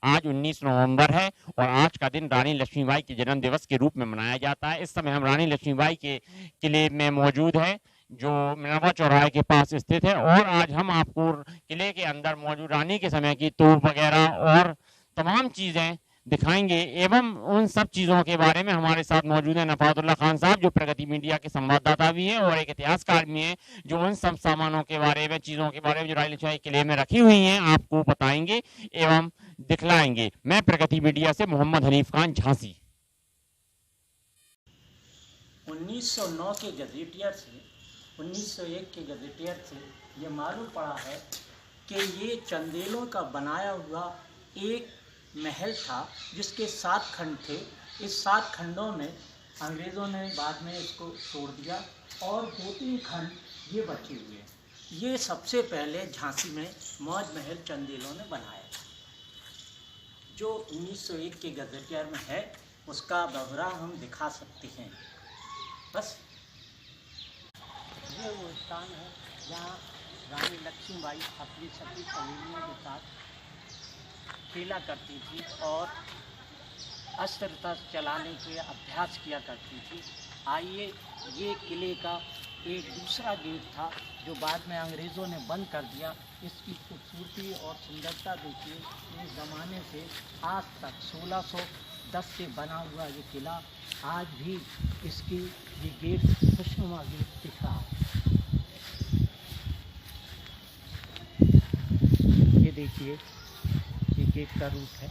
आज 19 नवंबर है और आज का दिन रानी लक्ष्मीबाई के जन्म दिवस के रूप में मनाया जाता है। इस समय हम रानी लक्ष्मीबाई के किले में मौजूद है, जो मिनरवा चौराहे के पास स्थित है, और आज हम आपको किले के अंदर मौजूद रानी के समय की तोप वगैरह और तमाम चीज़ें दिखाएंगे। एवं उन सब चीज़ों के बारे में हमारे साथ मौजूद है नफातुल्ला खान साहब, जो प्रगति मीडिया के संवाददाता भी हैं और एक इतिहासकार भी हैं, जो उन सब सामानों के बारे में, चीज़ों के बारे में जो रानी लक्ष्मीबाई किले में रखी हुई हैं, आपको बताएंगे एवं दिखलाएंगे। मैं प्रगति मीडिया से मोहम्मद हनीफ खान, झांसी। 1909 के गजेटियर से 1901 के गजेटियर से ये मालूम पड़ा है कि ये चंदेलों का बनाया हुआ एक महल था, जिसके 7 खंड थे। इस 7 खंडों में अंग्रेज़ों ने बाद में इसको तोड़ दिया और 2-3 खंड ये बचे हुए हैं। ये सबसे पहले झांसी में मौज महल चंदेलों ने बनाया था, जो 1901 के गजेटियर में है। उसका ब्यौरा हम दिखा सकते हैं। बस ये वो स्थान है जहाँ रानी लक्ष्मीबाई अपनी सभी सहेलियों के साथ खेला करती थी और अस्त्र शस्त्र चलाने के अभ्यास किया करती थी। आइए, ये किले का एक दूसरा गेट था जो बाद में अंग्रेज़ों ने बंद कर दिया। इसकी खूबसूरती और सुंदरता देखिए। इस ज़माने से आज तक 1610 से बना हुआ ये किला आज भी इसकी ये गेट खुशनुमा गेट दिख रहा है। ये देखिए, ये गेट का रूप है।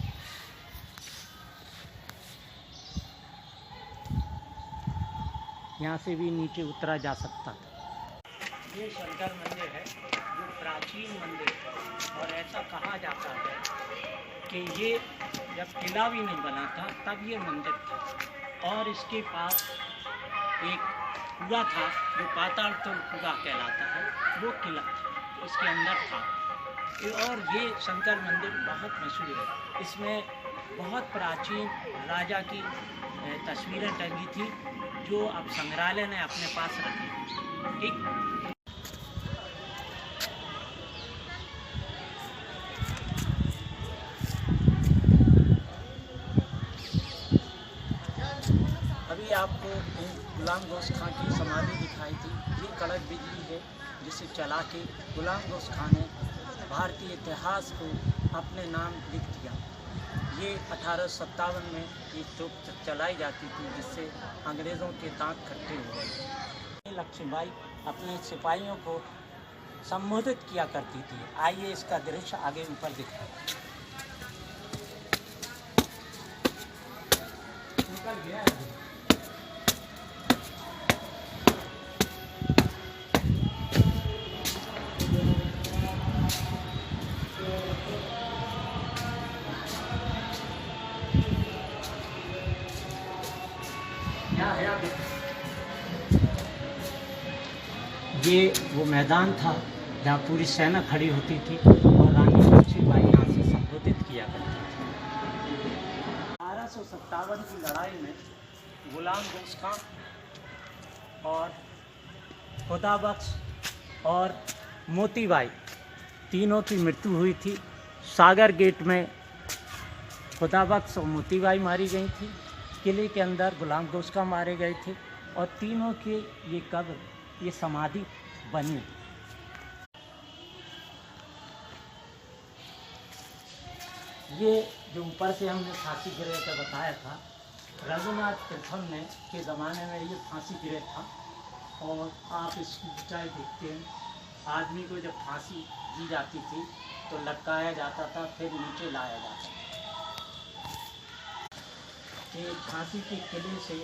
यहाँ से भी नीचे उतरा जा सकता था। ये शंकर मंदिर है, जो प्राचीन मंदिर है और ऐसा कहा जाता है कि ये जब किला भी नहीं बना था तब ये मंदिर था और इसके पास एक कुआं था जो पाताल तोल कुआं कहलाता है, वो किला इसके अंदर था। और ये शंकर मंदिर बहुत मशहूर है। इसमें बहुत प्राचीन राजा की तस्वीरें टंगी थी, जो अब संग्रहालय ने अपने पास रखी। ठीक, अभी आपको गुलाम गौस खां की समाधि दिखाई थी। ये कड़क बिजली है जिसे चला के गुलाम गौस खां ने भारतीय इतिहास को अपने नाम लिख दिया। ये 1857 में ये तोप चलाई जाती थी, जिससे अंग्रेज़ों के दांत खट्टे हो गए। लक्ष्मीबाई अपने सिपाहियों को संबोधित किया करती थी। आइए इसका दृश्य आगे ऊपर दिखाएं। निकल गया है। ये वो मैदान था जहाँ पूरी सेना खड़ी होती थी और रानी लक्ष्मीबाई यहाँ से संबोधित किया करती थी। 1857 की लड़ाई में गुलाम गौस खां और खुदाबख्श और मोतीबाई तीनों की मृत्यु हुई थी। सागर गेट में खुदाबख्श और मोतीबाई मारी गई थी। किले के अंदर गुलाम गौस खां मारे गए थे और तीनों के ये कब्र, ये समाधि बनी। ये जो ऊपर से हमने फांसी गिरे का बताया था, रघुनाथ प्रथम ने के ज़माने में ये फांसी गिरे था। और आप इसकी ऊंचाई देखते हैं। आदमी को जब फांसी दी जाती थी तो लटकाया जाता था, फिर नीचे लाया जाता था। ये झांसी के किले से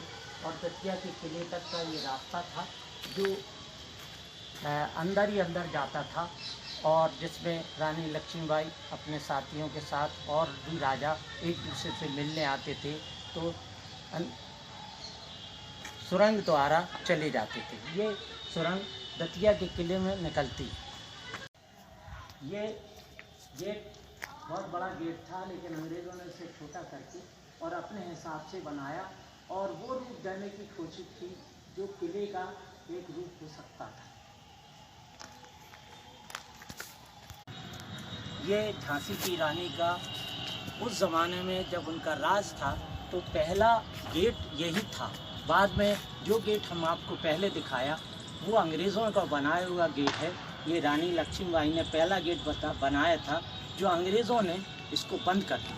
और दतिया के किले तक का ये रास्ता था, जो अंदर ही अंदर जाता था और जिसमें रानी लक्ष्मीबाई अपने साथियों के साथ और भी राजा एक दूसरे से मिलने आते थे, तो सुरंग द्वारा चले जाते थे। ये सुरंग दतिया के किले में निकलती। ये गेट बहुत बड़ा गेट था, लेकिन अंग्रेज़ों ने इसे छोटा करके और अपने हिसाब से बनाया और वो रूप देने की कोशिश की जो किले का एक रूप हो सकता था। ये झांसी की रानी का उस ज़माने में जब उनका राज था तो पहला गेट यही था। बाद में जो गेट हम आपको पहले दिखाया वो अंग्रेज़ों का बनाया हुआ गेट है। ये रानी लक्ष्मीबाई ने पहला गेट बनाया था, जो अंग्रेज़ों ने इसको बंद कर दिया।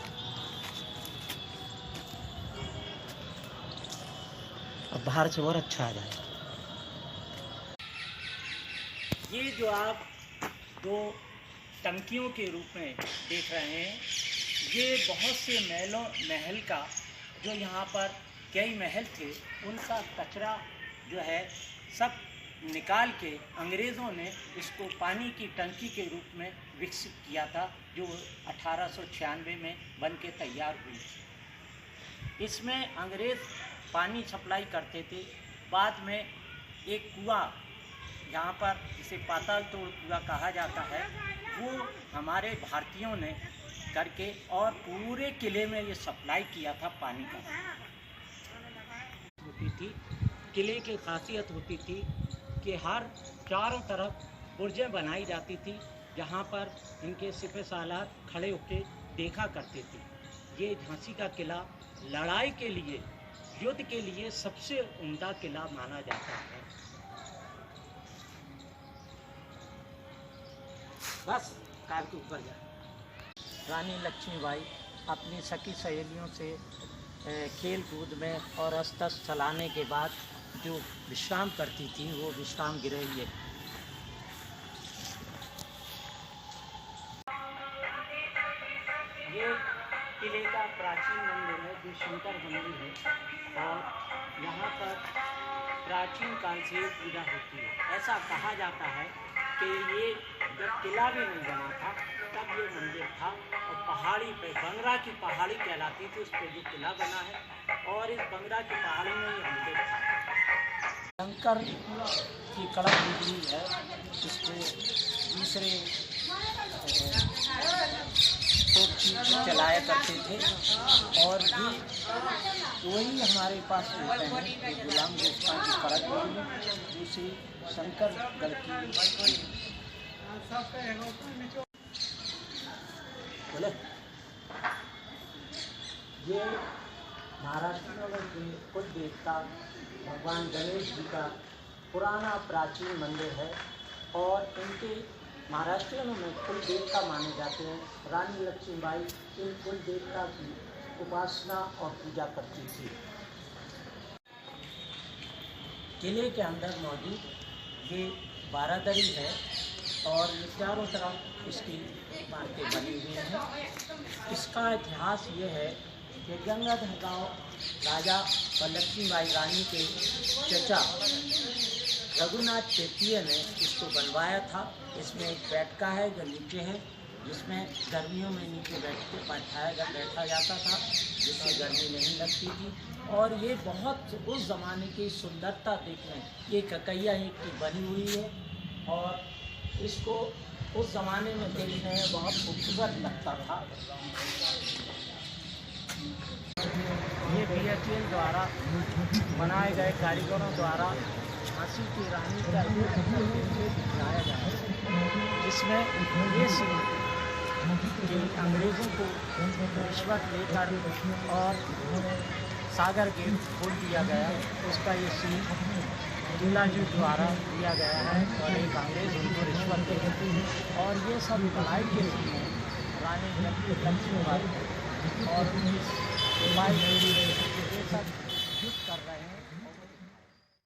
अब बाहर से और अच्छा आ जाएगा। ये जो आप दो टंकियों के रूप में देख रहे हैं, ये बहुत से महल का जो यहाँ पर कई महल थे उनका कचरा जो है सब निकाल के अंग्रेज़ों ने इसको पानी की टंकी के रूप में विकसित किया था, जो 1896 में बन के तैयार हुई। इसमें अंग्रेज़ पानी सप्लाई करते थे। बाद में एक कुआं, यहाँ पर जिसे पाताल तोड़ कुआं कहा जाता है, वो हमारे भारतीयों ने करके और पूरे किले में ये सप्लाई किया था पानी का। होती थी किले की खासियत होती थी कि हर चारों तरफ बुर्जें बनाई जाती थी, जहाँ पर इनके सिपह सालार खड़े होकर देखा करते थे। ये झांसी का किला लड़ाई के लिए, युद्ध के लिए सबसे उम्दा किला माना जाता है। बस कार के ऊपर जा। रानी लक्ष्मीबाई अपनी सखी सहेलियों से खेल कूद में और अस्त्र चलाने के बाद जो विश्राम करती थी वो विश्राम गृह ये। ये किले का प्राचीन मंदिर है जो शंकर मंदिर है और यहाँ पर प्राचीन काल से पूजा होती है। ऐसा कहा जाता है कि ये जब किला भी नहीं बना था तब ये मंदिर था और पहाड़ी पे बंगरा की पहाड़ी कहलाती थी, उस पर जो किला बना है और इस बंगरा की पहाड़ी में ये मंदिर था। शंकर की कड़क बिजली है, इसको दूसरे तो चलाया करते थे और भी वही हमारे पास होते हैं। ये गुलाम गोस्ता की कड़क बिजली, दूसरी शंकर गढ़ की बोले। ये महाराष्ट्र में कुल देवता भगवान गणेश जी का पुराना प्राचीन मंदिर है और इनके महाराष्ट्रियों में कुल देवता माने जाते हैं। रानी लक्ष्मीबाई इन कुल देवता की उपासना और पूजा करती थी। किले के अंदर मौजूद ये बारादरी है और ये चारों तरफ इसकी इमारतें बनी हुई हैं। इसका इतिहास ये है कि गंगाधर गांव राजा और लक्ष्मीबाई रानी के चचा रघुनाथ चेतीय ने इसको बनवाया था। इसमें एक बैठका है जो नीचे है, जिसमें गर्मियों में नीचे बैठा जाता था, जिससे गर्मी नहीं लगती थी। और ये बहुत उस ज़माने की सुंदरता देखने, ये ककैया ईंट की बनी हुई है और इसको उस ज़माने में देखने में बहुत खूबसूरत लगता था। ये BHEL द्वारा बनाए गए कारीगरों द्वारा झांसी की रानी का दिखाया गया है, जिसमें ये सीन कि अंग्रेज़ों को रिश्वत लेकर और सागर गेट खोल दिया गया, उसका ये सीन दूल्हाजी द्वारा दिया गया है और एक अंग्रेज़ उनको रिश्वत दे और ये सब लड़ाई के सीन है। रानी लक्ष्मीबाई और ये सब